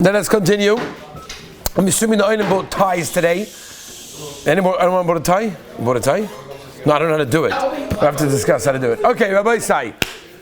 Then let's continue. I'm assuming that anyone bought ties today. Anyone bought a tie? You bought a tie? No, I don't know how to do it. We have to discuss how to do it. Okay, Rabbi Sai.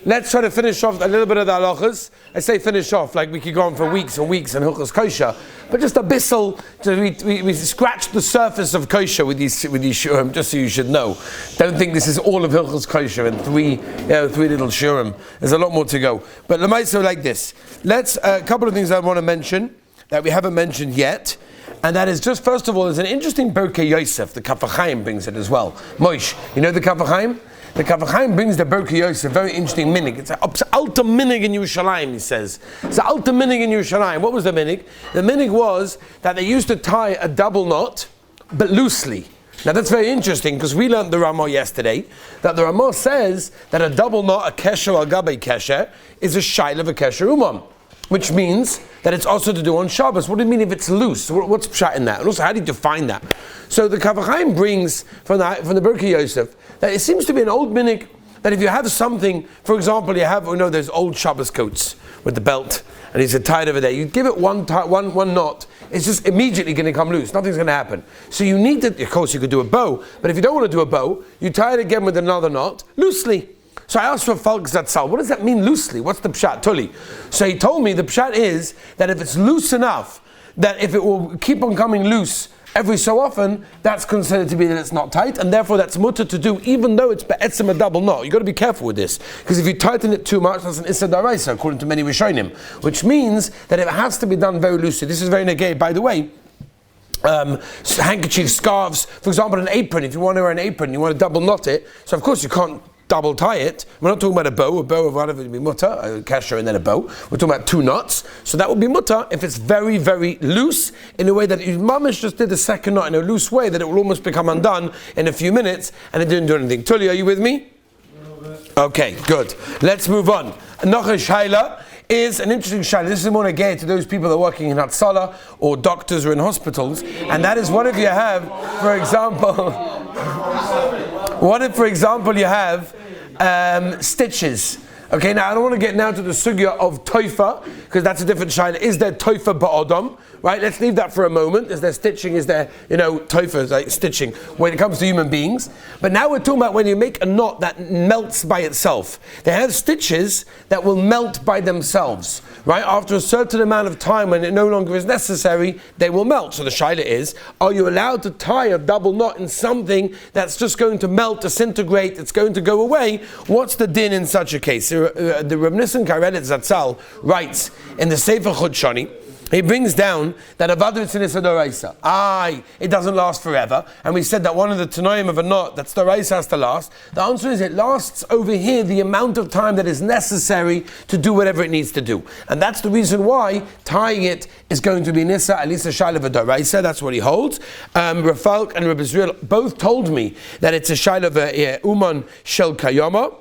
Let's try to finish off a little bit of the halachas. I say finish off like we could go on for weeks and weeks in Hilchos Kosher, but just a bissel. We scratched the surface of Kosher with these shurim, just so you should know. Don't think this is all of Hilchos Kosher and three little shurim. There's a lot more to go. But Lamaisa like this. Let's a couple of things I want to mention that we haven't mentioned yet. And that is just, first of all, there's an interesting Berkei Yosef. The Kaf HaChaim brings it as well. Moish, you know the Kaf HaChaim? The Kaf HaChaim brings the Berkei Yosef, very interesting minig. It's an alta minig in Yerushalayim, he says. It's an alta minig in Yerushalayim. What was the minig? The minig was that they used to tie a double knot, but loosely. Now that's very interesting, because we learned the Ramah yesterday, that the Ramah says that a double knot, a kesher al gabe kesher, is a shaila of a kesher umam. Which means that it's also to do on Shabbos. What do you mean if it's loose? What's pshat in that? And also, how do you define that? So the Kaf HaChaim brings from the Berkei Yosef that it seems to be an old minik that if you have something, for example, you have those old Shabbos coats with the belt, and it's tied over there. You give it one knot, it's just immediately going to come loose. Nothing's going to happen. So you need to, of course, you could do a bow, but if you don't want to do a bow, you tie it again with another knot loosely. So I asked for Falk Zatzal, what does that mean loosely? What's the pshat, Tuli? So he told me the pshat is that if it's loose enough, that if it will keep on coming loose every so often, that's considered to be that it's not tight, and therefore that's mutter to do, even though it's be'etzim a double knot. You've got to be careful with this, because if you tighten it too much, that's an issa daraisa, according to many Rishonim, which means that it has to be done very loosely. This is very negay, by the way. Handkerchiefs, scarves, for example, an apron. If you want to wear an apron, you want to double knot it, so of course you can't double tie it. We're not talking about a bow of whatever would be mutter, a kasher and then a bow. We're talking about two knots. So that would be mutter if it's very, very loose in a way that if Mamish just did the second knot in a loose way that it will almost become undone in a few minutes and it didn't do anything. Tuli, are you with me? Okay, good. Let's move on. Nocha Shaila is an interesting shaila. This is more negay to those people that are working in Hatzalah or doctors or in hospitals. And that is what if you have, for example, you have stitches? Okay, now I don't want to get now to the sugya of toifa, because that's a different shaila. Is there toifa ba'odom? Right, let's leave that for a moment. Is there stitching? Is there, toifa, like stitching, when it comes to human beings? But now we're talking about when you make a knot that melts by itself. They have stitches that will melt by themselves. Right, after a certain amount of time when it no longer is necessary, they will melt. So the shaila is, are you allowed to tie a double knot in something that's just going to melt, disintegrate, it's going to go away? What's the din in such a case? The Reb Nissen Karedet Zatzal writes in the Sefer Chodshani, he brings down that avadu it's in issa d'oraisa. It doesn't last forever. And we said that one of the tanoim of a knot that's d'oraisa has to last. The answer is it lasts over here the amount of time that is necessary to do whatever it needs to do. And that's the reason why tying it is going to be nissa, at least a shaila of d'oraisa. That's what he holds. Rafalk and Reb Israel both told me that it's a shaila of uman shel kayama.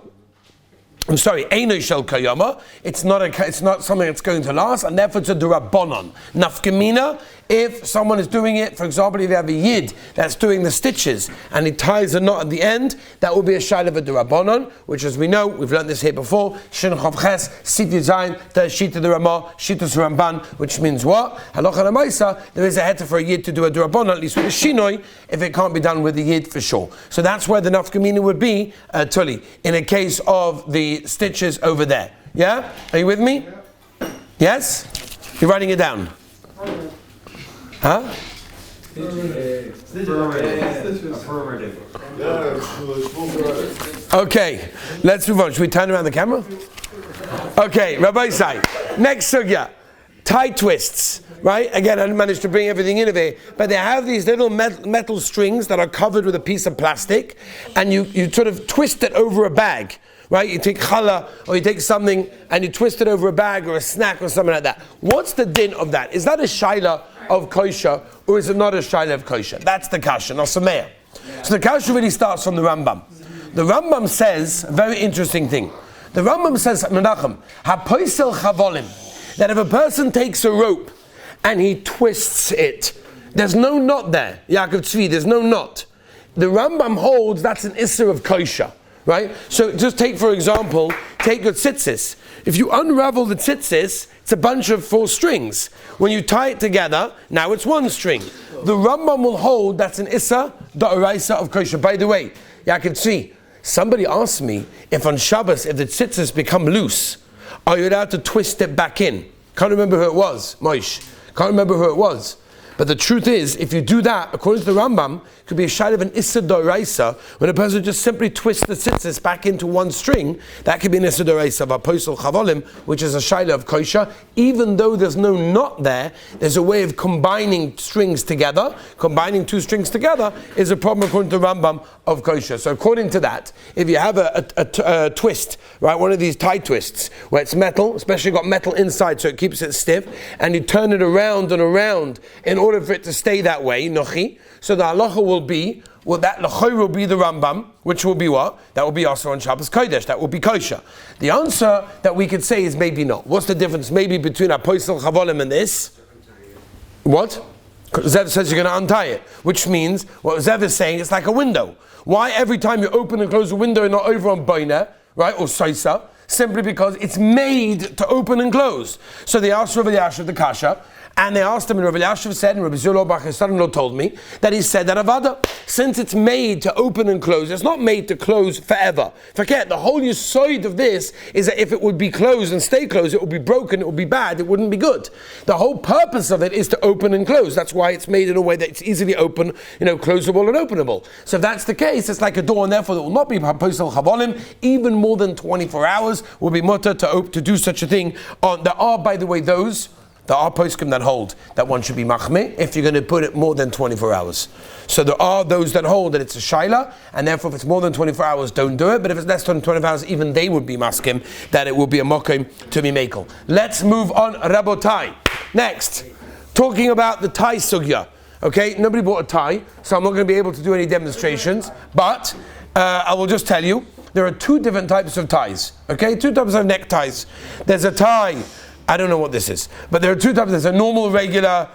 I'm sorry, Eino Shel Kayama. It's not something that's going to last, and therefore it's a Durabbonon. Nafkamina, if someone is doing it, for example, if you have a Yid that's doing the stitches and he ties a knot at the end, that will be a Shaila of a Durabbonon, which, as we know, we've learned this here before, Shin Chav Ches, Sit Yizayin, Shita the Ramah, Shitas Ramban, which means what? Halacha Lamaisa, there is a heter for a Yid to do a Durabbonon, at least with a Shinoi, if it can't be done with the Yid for sure. So that's where the Nafkamina would be, Tuli, in a case of the stitches over there. Yeah? Are you with me? Yes? You're writing it down? Huh? Okay, let's move on. Should we turn around the camera? Okay, Rabbi Sai. Next sugya. Tie twists. Right? Again, I didn't manage to bring everything in here, but they have these little metal strings that are covered with a piece of plastic, and you sort of twist it over a bag. Right? You take challah, or you take something and you twist it over a bag or a snack or something like that. What's the din of that? Is that a shaila of kosher, or is it not a shaila of kosher? That's the kasha, not sameah. So the kasha really starts from the Rambam. The Rambam says a very interesting thing. The Rambam says, Menachem, hapoisel chavolim, that if a person takes a rope and he twists it, there's no knot there. Yaakov Tzvi, there's no knot. The Rambam holds that's an issur of kosher. Right? So just take, for example, take your tzitzis. If you unravel the tzitzis It's a bunch of 4 strings. When you tie it together, now it's 1 string. The Rambam will hold that's an Issa Da'oraisa of Kosher. By the way, I can see, somebody asked me if on Shabbos, if the tzitzis become loose, are you allowed to twist it back in? Can't remember who it was, Moish. Can't remember who it was. But the truth is, if you do that, according to the Rambam, it could be a shayla of an Issa D'oraisa, when a person just simply twists the tzitzis back into 1 string, that could be an Issa D'oraisa of Apostle Chavolim, which is a shayla of Kosher. Even though there's no knot there, there's a way of combining strings together. Combining 2 strings together is a problem according to the Rambam of Kosher. So according to that, if you have a twist, right, one of these tie twists, where it's metal, especially got metal inside so it keeps it stiff, and you turn it around and around in order for it to stay that way, nochi, so the halacha will be, that lachoi will be the Rambam, which will be what? That will be also on Shabbos Kodesh, that will be kosher. The answer that we could say is maybe not. What's the difference maybe between Apostle Chavolim and this? What? Zev says you're going to untie it, which means, what Zev is saying, it's like a window. Why every time you open and close a window and not over on Boina, right, or Soisa? Simply because it's made to open and close. So they asked Rabbi Yashiv the Kasha, and they asked him, and Rabbi Yashiv said, and Rabbi Zulobach, his son-in-law, told me, that he said that Avada, since it's made to open and close, it's not made to close forever. Forget, the whole side of this is that if it would be closed and stay closed, it would be broken, it would be bad, it wouldn't be good. The whole purpose of it is to open and close. That's why it's made in a way that it's easily open, closable and openable. So if that's the case, it's like a door, and therefore it will not be Apostle Chavolim. Even more than 24 hours will be mutter to do such a thing. There are, by the way, there are poskim that hold that one should be machmeh if you're going to put it more than 24 hours. So there are those that hold that it's a shaila, and therefore if it's more than 24 hours, don't do it. But if it's less than 24 hours, even they would be maskim, that it will be a mokim to be makel. Let's move on, Rabotai. Next, talking about the tie sugya. Okay, nobody bought a tie, so I'm not going to be able to do any demonstrations, but I will just tell you, there are 2 different types of ties. Okay, 2 types of neckties. There's a tie, I don't know what this is, but there are 2 types. There's a normal, regular,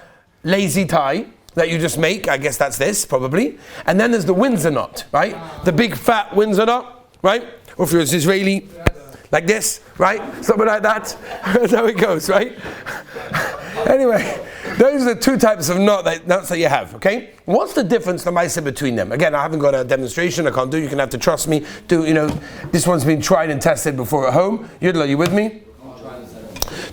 lazy tie that you just make. I guess that's this, probably. And then there's the Windsor knot, right? The big, fat Windsor knot, right? Or if you're Israeli, like this, right? Something like that. That's how it goes, right? Anyway, those are the 2 types of knots that you have, okay? What's the difference, the Maisa, between them? Again, I haven't got a demonstration, I can't do it. You're going to have to trust me. This one's been tried and tested before at home. Yudla, you with me?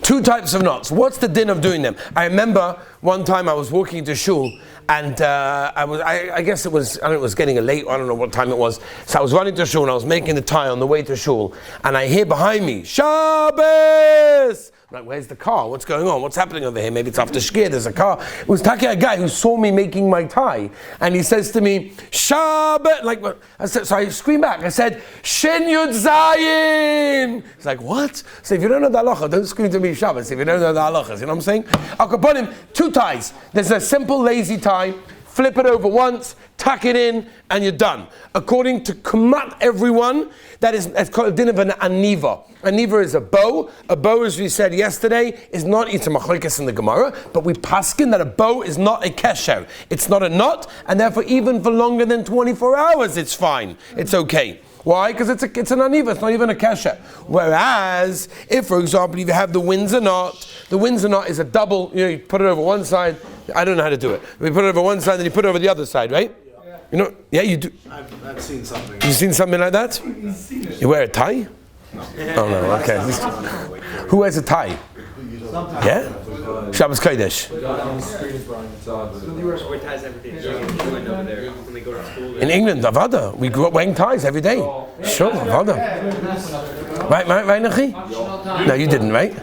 2 types of knots. What's the din of doing them? I remember one time I was walking to shul, and I guess it was getting late, I don't know what time it was. So I was running to shul and I was making the tie on the way to shul, and I hear behind me, Shabbos! I'm like, where's the car? What's going on? What's happening over here? Maybe it's after Shkir, there's a car. It was a guy who saw me making my tie, and he says to me, Shabbat! So I screamed back. I said, Shin Yud Zayin! He's like, what? So if you don't know the halacha, don't scream to me Shabbat. If you don't know the halachas, you know what I'm saying? I'll put him 2 ties. There's a simple lazy tie. Flip it over once, tuck it in, and you're done. According to Kumat everyone, it's called a din of an aniva. Aniva is a bow. A bow, as we said yesterday, is not, it's a machlokes in the Gemara, but we paskin that a bow is not a kesher. It's not a knot, and therefore even for longer than 24 hours, it's fine. It's okay. Why? Because it's an aniva, it's not even a kesher. Whereas, if, for example, you have the Windsor knot is a double, you put it over one side. I don't know how to do it. We put it over one side, then you put it over the other side, right? Yeah. Yeah, you do. I've seen something. You've seen something like that? You wear a tie? No. Oh no, okay. Who wears a tie? Yeah? Shabbos Kodesh. In England, Avada. We grew up wearing ties every day. Sure, Avada. Right, Nachi? No, you didn't, right?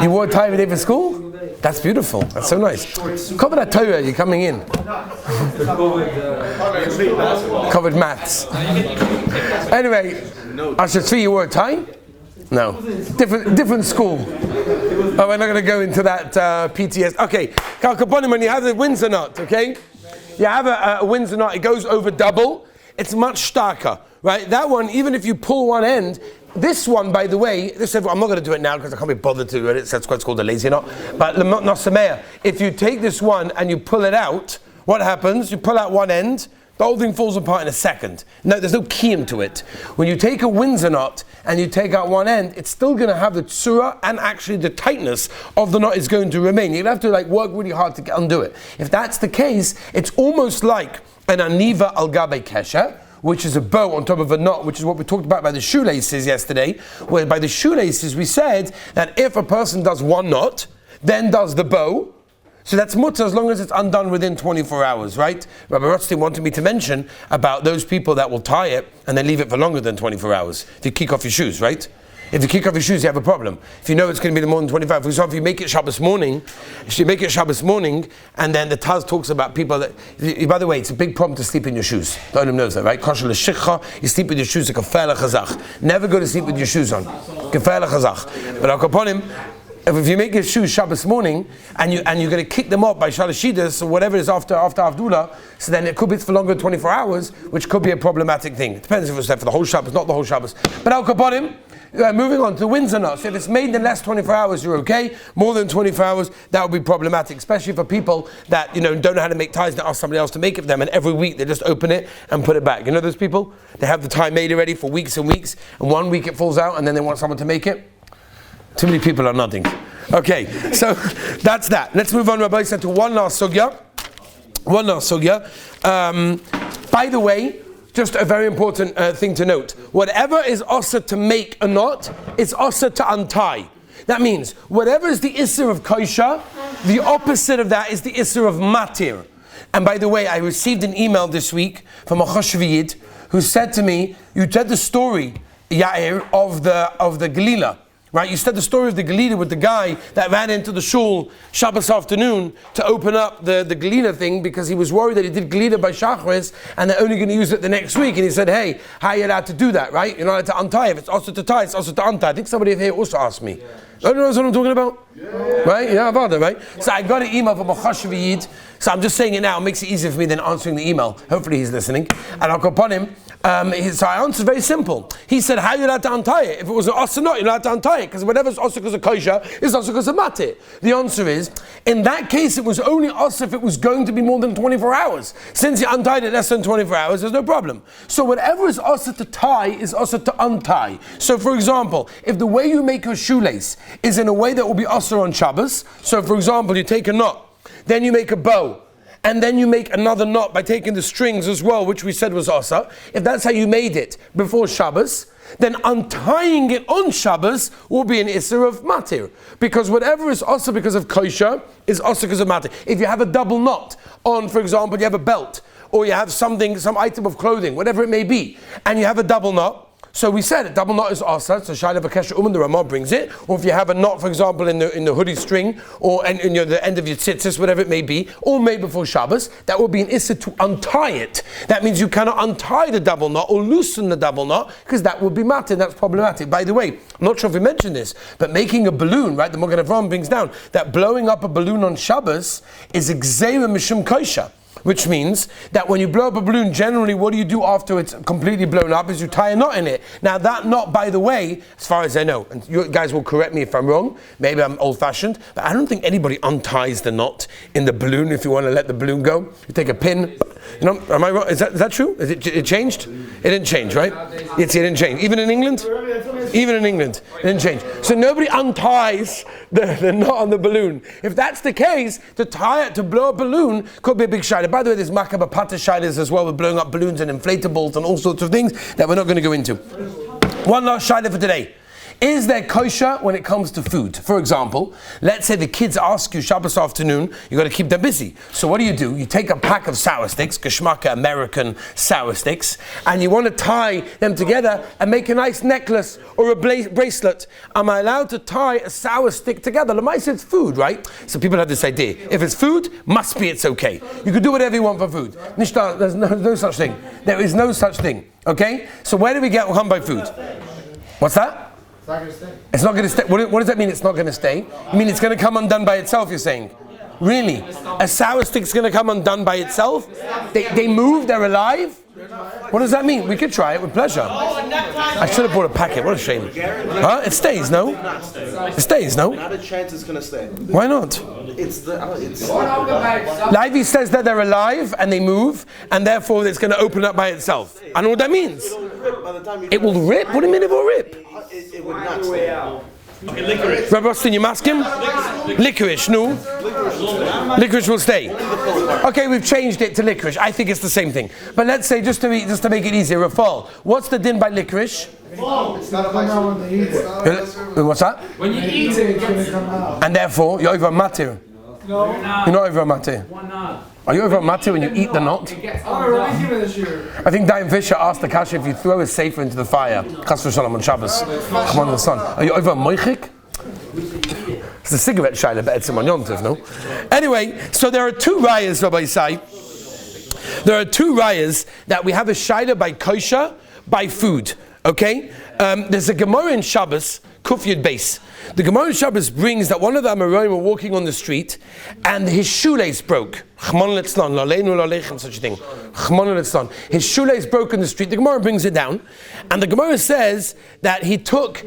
You wore a tie every day for school? That's beautiful. That's so nice. Cover that Torah, you're coming in. Covered maths. Anyway, Asher, you wore a tie? No. Different school. Oh, we're not going to go into that PTS. Okay. Kalkaponim, when you have the Windsor knot, okay? You have a Windsor knot, it goes over double. It's much starker, right? That one, even if you pull one end, this one, by the way, I'm not going to do it now because I can't be bothered to do it. That's what's called a lazy knot. But if you take this one and you pull it out, what happens? You pull out one end, the whole thing falls apart in a second. No, there's no kiyum to it. When you take a Windsor knot and you take out one end, it's still going to have the tsura, and actually the tightness of the knot is going to remain. You're going to have to work really hard to undo it. If that's the case, it's almost like an aniva al gabe kesher, which is a bow on top of a knot, which is what we talked about by the shoelaces yesterday, where by the shoelaces we said that if a person does one knot, then does the bow, so that's mutter as long as it's undone within 24 hours, right? Rabbi Rothstein wanted me to mention about those people that will tie it and then leave it for longer than 24 hours. If you kick off your shoes, right? If you kick off your shoes, you have a problem. If you know it's going to be more than 25, for example, if you make it Shabbos morning, and then the Taz talks about people that, by the way, it's a big problem to sleep in your shoes. The Olam knows that, right? Kosher l'shikha, you sleep with your shoes like a kafel chazach. Never go to sleep with your shoes on. Kafel chazach. But Al-Kaponim, if you make your shoes Shabbos morning and you're going to kick them up by Shalashidas or whatever is after Avdullah, so then it could be for longer than 24 hours, which could be a problematic thing. It depends if it's there for the whole Shabbos, not the whole Shabbos. But Al Kaponim, moving on to Windsor knots. If it's made in less 24 hours, you're okay. More than 24 hours, that would be problematic, especially for people that don't know how to make ties and ask somebody else to make it for them, and every week they just open it and put it back. You know those people? They have the tie made already for weeks and weeks, and one week it falls out, and then they want someone to make it. Too many people are nodding. Okay, so that's that. Let's move on, Rabbi said, to one last sugya. By the way, just a very important thing to note. Whatever is also to make a knot, is also to untie. That means, whatever is the Isser of Kosher, the opposite of that is the Isser of Matir. And by the way, I received an email this week from a Choshviyid who said to me, you said the story, Yair, of the Galila. Right, you said the story of the Galila with the guy that ran into the shul Shabbos afternoon to open up the Galila thing because he was worried that he did Galila by Shachris and they're only going to use it the next week. And he said, hey, how are you allowed to do that, right? You're not allowed to untie. If it's also to tie, it's also to untie. I think somebody here also asked me. Don't you know what I'm talking about? Yeah. Right? Yeah, about that, right? So I got an email from a Chashviyid. So I'm just saying it now. It makes it easier for me than answering the email. Hopefully he's listening. And I'll go upon him. So I answered very simple. He said, how are you allowed to untie it? If it was an os or not, you're allowed to untie it. Because whatever's os because of kosher is os because of matir. The answer is, in that case, it was only os if it was going to be more than 24 hours. Since you untied it less than 24 hours, there's no problem. So whatever is os to tie is os to untie. So for example, if the way you make your shoelace is in a way that will be os on Shabbos, so for example, you take a knot, then you make a bow, and then you make another knot by taking the strings as well, which we said was asa. If that's how you made it before Shabbos, then untying it on Shabbos will be an isser of matir. Because whatever is asa because of kosher is asa because of matir. If you have a double knot on, for example, you have a belt, or you have some item of clothing, whatever it may be, and you have a double knot, so we said a double knot is asa, so Shaila V'Kesher the Ramah brings it. Or if you have a knot, for example, in the hoodie string, or in the end of your tzitzis, whatever it may be, all made before Shabbos, that will be an issa to untie it. That means you cannot untie the double knot or loosen the double knot, because that would be matir, that's problematic. By the way, I'm not sure if we mentioned this, but making a balloon, right, the Magen Avraham brings down, that blowing up a balloon on Shabbos is Gzeira Mishum Kosher. Which means that when you blow up a balloon, generally what do you do after it's completely blown up is you tie a knot in it. Now that knot, by the way, as far as I know, and you guys will correct me if I'm wrong, maybe I'm old-fashioned, but I don't think anybody unties the knot in the balloon if you want to let the balloon go. You take a pin, am I wrong? Is that true? It changed? It didn't change, right? It didn't change. Even in England? Even in England, it didn't change. So nobody unties the knot on the balloon. If that's the case, to blow a balloon could be a big shayla. By the way, there's makaba pata shaylas as well with blowing up balloons and inflatables and all sorts of things that we're not going to go into. One last shayla for today. Is there kosher when it comes to food? For example, let's say the kids ask you Shabbos afternoon, you got to keep them busy. So what do? You take a pack of sour sticks, Geschmacke American sour sticks, and you want to tie them together and make a nice necklace or a bracelet. Am I allowed to tie a sour stick together? Lamaisa, it's food, right? So people have this idea. If it's food, must be it's okay. You can do whatever you want for food. Nishta, there's no such thing. There is no such thing. Okay? So where do we come by food? What's that? It's not going to stay. It's not going to stay. What does that mean, it's not going to stay? You mean it's going to come undone by itself, you're saying? Really? A sour stick's going to come undone by itself? They move, they're alive? What does that mean? We could try it with pleasure. I should have bought a packet. What a shame. Huh? It stays, no? It stays, no? Not a chance it's gonna stay. Why not? Livy says that they're alive and they move, and therefore it's going to open up by itself. I know what that means. It will rip? What do you mean it will rip? It would not stay. Okay, licorice. Rabbi Austin, you mask him? Licorice, no? Licorice will stay. Okay, we've changed it to licorice. I think it's the same thing. But let's say, just to make it easier, Rafal, what's the din by licorice? It's not come out when they eat it. What's that? When you eat it, it's going to come out. And therefore, you're over a matir. No. You're not over a matir. Why not? Are you over a matir when you eat the knot? I think Diane Fisher asked the kasha if you throw a sefer into the fire. Chas v'shalom on Shabbos. Come on, the sun. Are you over a moichik? It's a cigarette shaila, but it's a Yontif, no? Anyway, so there are two rayas, Rabbi Isai. There are two rayas that we have a shaila by kosher, by food. Okay? There's a Gemara in Shabbos, Kuf Yud Beis. The Gemara in Shabbos brings that one of the Amoraim were walking on the street and his shoelace broke. Chmon litzlan, laleinu lalechem, such a thing. Chmon litzlan. His shoelace broke in the street. The Gemara brings it down. And the Gemara says that he took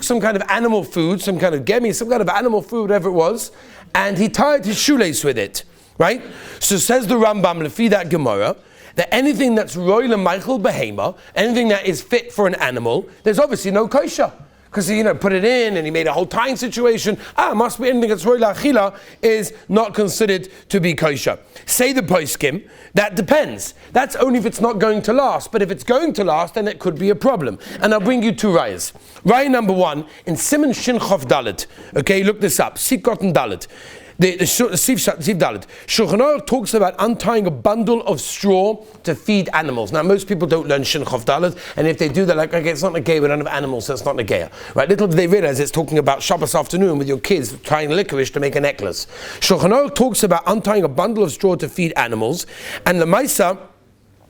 some kind of animal food, some kind of gemi, some kind of animal food, whatever it was, and he tied his shoelace with it. Right? So says the Rambam, lefi that Gemara, that anything that's roy l'meichel behema, anything that is fit for an animal, there's obviously no kosher. Because he, put it in and he made a whole tying situation. Must be anything that's roy la'achila is not considered to be kosher. Say the poskim, that depends. That's only if it's not going to last. But if it's going to last, then it could be a problem. And I'll bring you two rayas. Raya number one, in Siman Shin Chof Dalet. Okay, look this up. Sikot and Dalet. The Siv Dalet. Shulchan Aruch talks about untying a bundle of straw to feed animals. Now, most people don't learn Shin Chof Dalet, and if they do, they're like, okay, it's not Negea, we don't have animals, so it's not Negea. Right? Little do they realize it's talking about Shabbos afternoon with your kids tying licorice to make a necklace. Shulchan Aruch talks about untying a bundle of straw to feed animals, and the Maisa,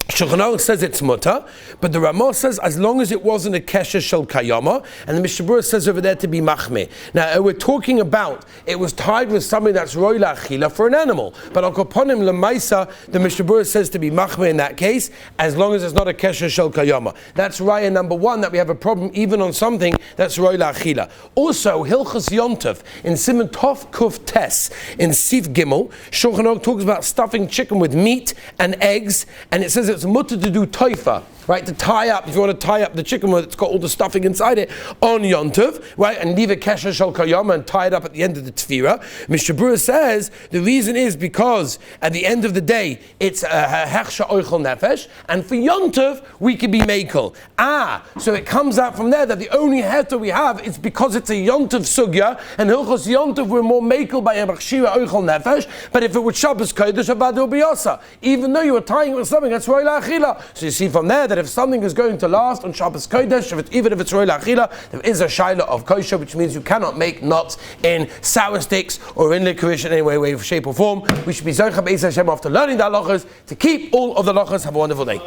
Shulchan Aruch says it's mutter, but the Ramah says as long as it wasn't a kesher shel kayama, and the Mishnah Berurah says over there to be machmeh. Now we're talking about it was tied with something that's roy la'achila for an animal, but al koponim lemaisa, the Mishnah Berurah says to be machmeh in that case, as long as it's not a kesher shel kayama. That's raya number one, that we have a problem even on something that's roy la'achila. Also Hilchas Yontov in Siman Tov Kuf Tes in Sif Gimel, Shulchan Aruch talks about stuffing chicken with meat and eggs, and it says it's mutter to do toifa, right? To tie up, if you want to tie up the chicken where it's got all the stuffing inside it on Yontov, right? And leave a kesher shel kayama and tie it up at the end of the tefira. Mishnah Berurah says the reason is because at the end of the day it's hechsha oichel nefesh, and for Yontov we can be mekel. So it comes out from there that the only heter we have is because it's a Yontov sugya, and Hilchos Yontov we're more mekel by a machshira oichel nefesh. But if it was Shabbos kodesh, abad will be osa, even though you were tying it with something that's roy la'achila. So you see from there that if something is going to last on Shabbos Kodesh, even if it's roy la'achila, there is a shaila of kosher, which means you cannot make knots in sour sticks or in licorice in any way, shape or form. We should be zocheh be'ez Hashem after learning the halachas to keep all of the halachas. Have a wonderful day.